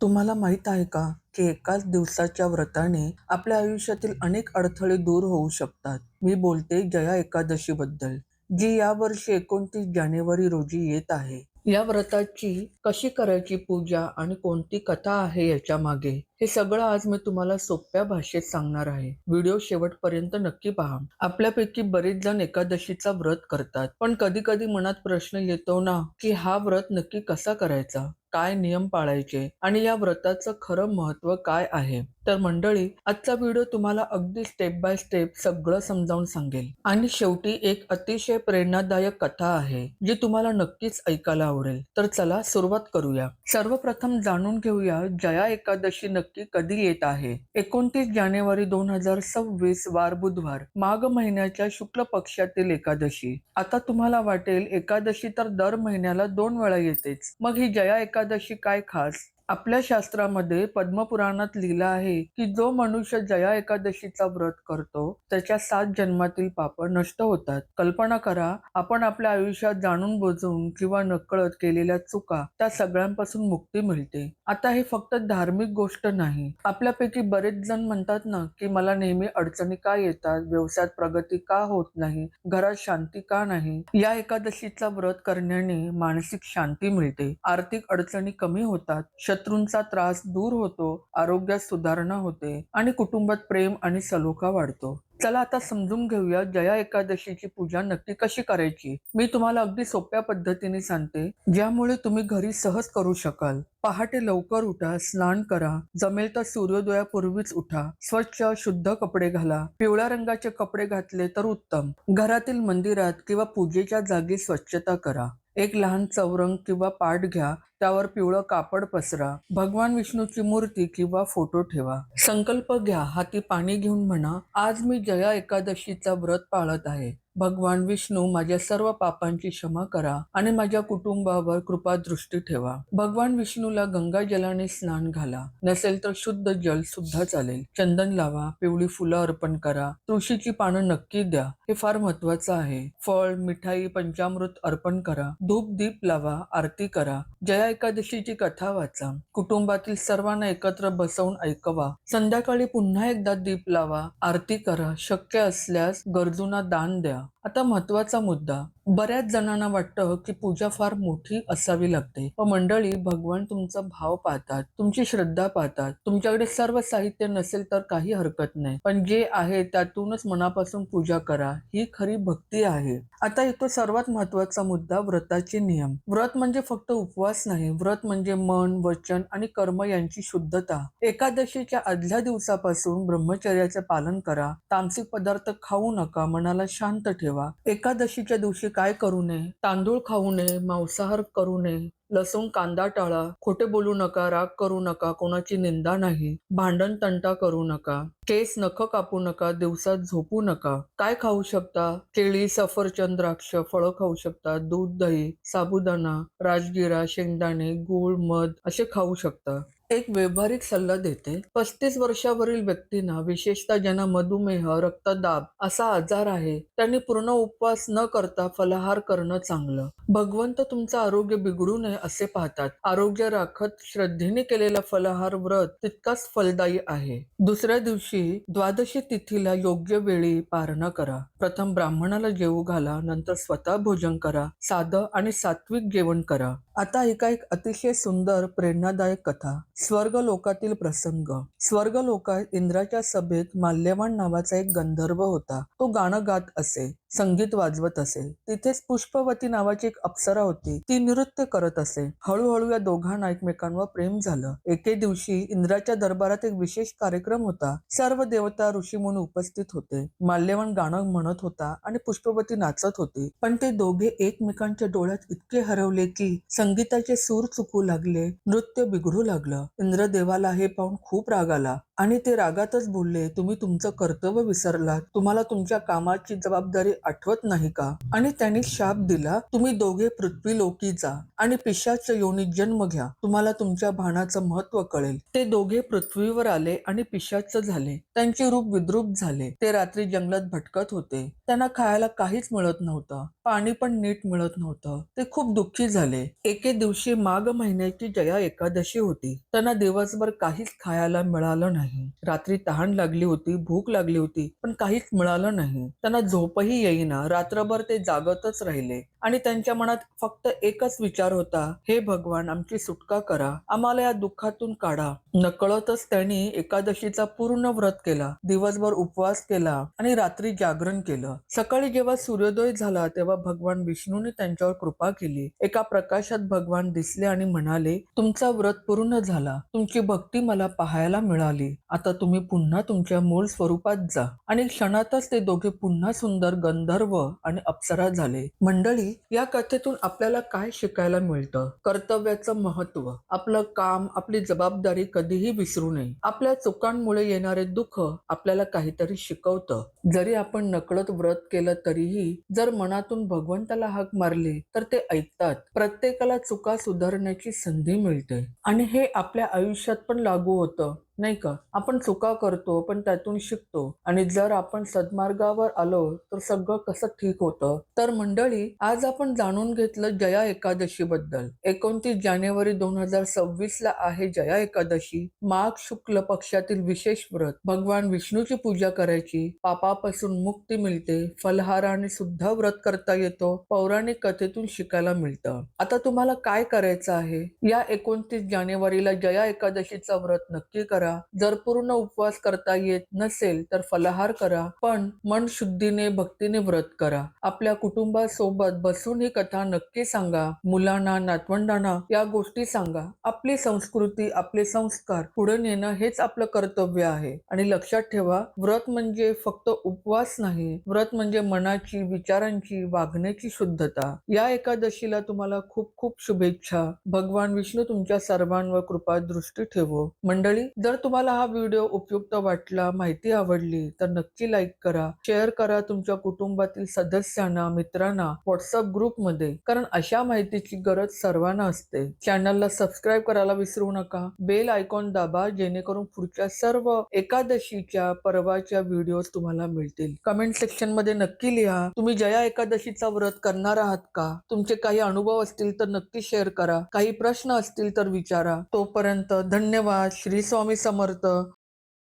तुम्हाला माहित आहे का, की एकाच दिवसाच्या व्रताने आपल्या आयुष्यातील अनेक अडथळे दूर होऊ शकतात. मी बोलते जया एकादशीबद्दल, जी यावर्षी 29 जानेवारी रोजी येत आहे. या व्रताची कशी करायची पूजा आणि कोणती कथा आहे याच्या मागे, हे सगळं आज मी तुम्हाला सोप्या भाषेत सांगणार आहे. व्हिडिओ शेवटपर्यंत नक्की पहा. आपल्यापैकी बरेच जण एकादशीचा व्रत करतात, पण कधी कधी मनात प्रश्न येतो ना, की हा व्रत नक्की कसा करायचा, काय नियम पाळायचे आणि या व्रताचं खरं महत्व काय आहे. तर मंडळी, आजचा व्हिडिओ तुम्हाला अगदी स्टेप बाय स्टेप सगळं समजावून सांगेल. आणि शेवटी एक अतिशय प्रेरणादायक कथा आहे, जी तुम्हाला नक्कीच ऐकायला आवडेल. तर चला सुरुवात करूया. सर्वप्रथम जाणून घेऊया जया एकादशी नक्की कधी येत आहे. 29 जानेवारी 2026 वार बुधवार, माघ महिन्याच्या शुक्ल पक्षातील एकादशी. आता तुम्हाला वाटेल एकादशी तर दर महिन्याला 2 वेळा येतेच, मग ही जया एकादशी काय खास? आपल्या शास्त्रामध्ये पद्मपुराणात लिहिलं आहे की जो मनुष्य जया एकादशीचा व्रत करतो त्याच्या 7 जन्मातील पाप नष्ट होतात. कल्पना करा, आपण आपल्या आयुष्यात जाणून बुजून किंवा नकळत केलेल्या चुका त्या सगळ्यांपासून मुक्ती मिळते. आता हे फक्त धार्मिक गोष्ट नाही. आपल्यापैकी बरेच जण म्हणतात ना, की मला नेहमी अडचणी का येतात, व्यवसायात प्रगती का होत नाही, घरात शांती का नाही. या एकादशीचा व्रत करण्याने मानसिक शांती मिळते, आर्थिक अडचणी कमी होतात, शत्रूंचा त्रास दूर होतो, आरोग्यात सुधारणा होते आणि कुटुंबात प्रेम आणि सलोखा वाढतो. चला आता समजून घेऊया जया एकादशीची पूजा नक्की कशी करायची. मी तुम्हाला अगदी सोप्या पद्धतीने सांगते, ज्यामुळे तुम्ही घरी सहज करू शकाल. पहाटे लवकर उठा, स्नान करा, जमेल तर सूर्योदयापूर्वीच उठा, स्वच्छ शुद्ध कपडे घाला. पिवळ्या रंगाचे कपडे घातले तर उत्तम. घरातील मंदिरात किंवा पूजेच्या जागी स्वच्छता करा. एक लहान चौरंग किंवा पाट घ्या, त्यावर पिवळं कापड पसरा. भगवान विष्णूची मूर्ती किंवा फोटो ठेवा. संकल्प घ्या, हाती पाणी घेऊन म्हणा, आज मी जया एकादशीचा व्रत पाळत आहे. भगवान विष्णू, माझ्या सर्व पापांची क्षमा करा आणि माझ्या कुटुंबावर कृपा दृष्टी ठेवा. भगवान विष्णूला गंगा जलाने स्नान घाला, नसेल तर शुद्ध जल सुद्धा चालेल. चंदन लावा, पिवळी फुलं अर्पण करा, तुळशीची पानं नक्की द्या, हे फार महत्वाचं आहे. फळ, मिठाई, पंचामृत अर्पण करा, धूप दीप लावा, आरती करा. जया एकादशीची कथा वाचा, कुटुंबातील सर्वांना एकत्र बसवून ऐकवा. संध्याकाळी पुन्हा एकदा दीप लावा, आरती करा, शक्य असल्यास गरजूंना दान द्या. आता महत्वाचा मुद्दा, बऱ्याच जणांना वाटतं की पूजा फार मोठी असावी लागते, पण मंडळी, भगवान तुमचा भाव पाहतात, तुमची श्रद्धा पाहतात. तुमच्याकडे सर्व साहित्य नसेल तर काही हरकत नाही, पण जे आहे त्यातूनच मनापासून पूजा करा, ही खरी भक्ती आहे. आता येतो सर्वात महत्वाचा मुद्दा, व्रताचे नियम. व्रत म्हणजे फक्त उपवास नाही, व्रत म्हणजे मन, वचन आणि कर्म यांची शुद्धता. एकादशीच्या आदल्या दिवसापासून ब्रह्मचर्याचे पालन करा. तामसिक पदार्थ खाऊ नका, मनाला शांत ठेवा. एकादशीच्या दिवशी काय करू नये? तांदूळ खाऊ नये, मांसाहार करू नये, लसूण कांदा टाळा, खोटे बोलू नका, राग करू नका, कोणाची निंदा नाही, भांडण तंटा करू नका, केस नख कापू नका, दिवसात झोपू नका. काय खाऊ शकता? केळी, सफरचंद, द्राक्ष, फळं खाऊ शकता, दूध, दही, साबुदाणा, राजगिरा, शेंगदाणे, गूळ, मध असे खाऊ शकता. एक व्यावहारिक सल्ला देते. 35 वर्षावरील व्यक्तींना, विशेषतः ज्यांना मधुमेह, रक्तदाब असा आजार आहे, त्यांनी पूर्ण उपवास न करता फलाहार करणं चांगलं. भगवंत तुमचं आरोग्य बिघडू नये असे पाहतात. आरोग्य राखत श्रद्धेने केलेला फलाहार व्रत तितकाच फलदायी आहे. दुसऱ्या दिवशी द्वादशी तिथीला योग्य वेळी पारणा करा. प्रथम ब्राह्मणाला जेवू घाला, नंतर स्वतः भोजन करा. साधं आणि सात्विक जेवण करा. आता ऐका एक अतिशय सुंदर प्रेरणादायक कथा. स्वर्ग लोकातील प्रसंग. स्वर्ग लोकात इंद्राच्या सभेत माल्यवान नावाचा एक गंधर्व होता. तो गाणं गात असे, संगीत वाजवत असे. तिथेच पुष्पवती नावाची एक अप्सरा होती, ती नृत्य करत असे. हळूहळू या दोघांना एकमेकांवर प्रेम झालं. एके दिवशी इंद्राच्या दरबारात एक विशेष कार्यक्रम होता. सर्व देवता, ऋषीमुनी उपस्थित होते. माल्यवान गाणं म्हणत होता आणि पुष्पवती नाचत होती. पण ते दोघे एकमेकांच्या डोळ्यात इतके हरवले की संगीताचे सूर चुकू लागले, नृत्य बिघडू लागलं. इंद्रदेवाला हे पाहून खूप राग आला आणि ते रागातच बोलले, तुम्ही तुमचं कर्तव्य विसरलात, तुम्हाला तुमच्या कामाची जबाबदारी आठवत नाही का? आणि त्यांनी शाप दिला, तुम्ही दोघे पृथ्वी लोकी जा आणि पिशाच योनीत जन्म घ्या, तुम्हाला तुमच्या भानाचं महत्व कळेल. ते दोघे पृथ्वीवर आले आणि पिशाच झाले. त्यांचे रूप विद्रूप झाले. ते रात्री जंगलात भटकत होते. त्यांना खायला काहीच मिळत नव्हतं, पाणी पण नीट मिळत नव्हतं. ते खूप दुःखी झाले. एके दिवशी माघ महिन्याची जया एकादशी होती. त्यांना दिवसभर काहीच खायला मिळालं नाही. रात्री तहान लागली होती, भूक लागली होती, पण काहीच मिळालं नाही. त्यांना झोपही येईना. रात्रभर ते जागतच राहिले आणि त्यांच्या मनात फक्त एकच विचार होता, हे भगवान, आमची सुटका करा, आम्हाला या दुःखातून काढा. नकळतच त्यांनी एकादशीचा पूर्ण व्रत केला, दिवसभर उपवास केला आणि रात्री जागरण केलं. सकाळी जेव्हा सूर्योदय झाला तेव्हा भगवान विष्णूने त्यांच्यावर कृपा केली. एका प्रकाशात भगवान दिसले आणि म्हणाले, तुमचा व्रत पूर्ण झाला, तुमची भक्ती मला पाहायला मिळाली, आता तुम्ही पुन्हा तुमच्या मूळ स्वरूपात जा. आणि क्षणातच ते दोघे पुन्हा सुंदर गंधर्व आणि अप्सरा झाले. मंडळी, या कथेतून आपल्याला काय शिकायला मिळतं? कर्तव्याचं महत्व, आपलं काम, आपली जबाबदारी कधीही विसरू नये. आपल्या चुकांमुळे येणारे दुःख आपल्याला काहीतरी शिकवतं. जरी आपण नकळत व्रत केलं तरीही जर मनातून भगवंताला हाक मारली तर ते ऐकतात. प्रत्येकाला चुका सुधारण्याची संधी मिळते आणि हे आपल्या आयुष्यात पण लागू होतं, नाही का? आपण चुका करतो पण त्यातून शिकतो आणि जर आपण सद्मार्गावर आलो तर सगळं कसं ठीक होतं. तर मंडळी, आज आपण जाणून घेतलं जया एकादशी बद्दल. 29 जानेवारी 2026 ला आहे जया एकादशी. माघ शुक्ल पक्षातील विशेष व्रत. भगवान विष्णूची पूजा करायची, पापापासून मुक्ती मिळते, फलहाराने सुद्धा व्रत करता येतो, पौराणिक कथेतून शिकायला मिळतं. आता तुम्हाला काय करायचं आहे? या 29 जानेवारीला जया एकादशीचा व्रत नक्की करा. जर पूर्ण उपवास करता येत नसेल तर फलाहार करा, पण मन शुद्धीने भक्तीने व्रत करा. आपल्या कुटुंबासोबत बसून ही कथा नक्की सांगा. मुलांना, नातवंडांना या गोष्टी सांगा. आपली संस्कृती, आपले संस्कार पुढे नेणं हेच आपलं कर्तव्य आहे. आणि लक्षात ठेवा, व्रत म्हणजे फक्त उपवास नाही, व्रत म्हणजे मनाची, विचारांची, वागण्याची शुद्धता. या एकादशीला तुम्हाला खूप खूप शुभेच्छा. भगवान विष्णू तुमच्या सर्वांवर कृपा दृष्टी ठेवो. मंडळी, जर तुम्हाला हा व्हिडिओ उपयुक्त वाटला, माहिती आवडली तर नक्की लाईक करा, शेअर करा तुमच्या कुटुंबातील सदस्यांना, मित्रांना, व्हॉट्सअप ग्रुपमध्ये, कारण अशा माहितीची गरज सर्वांना असते. चॅनलला सबस्क्राईब करायला विसरू नका. बेल आयकॉन दाबा, जेणेकरून पुढच्या सर्व एकादशीच्या पर्वाच्या व्हिडिओज तुम्हाला मिळतील. कमेंट सेक्शन मध्ये नक्की लिहा, तुम्ही जया एकादशीचा व्रत करणार आहात का? तुमचे काही अनुभव असतील तर नक्की शेअर करा. काही प्रश्न असतील तर विचारा. तोपर्यंत धन्यवाद. श्री स्वामी समर्थ.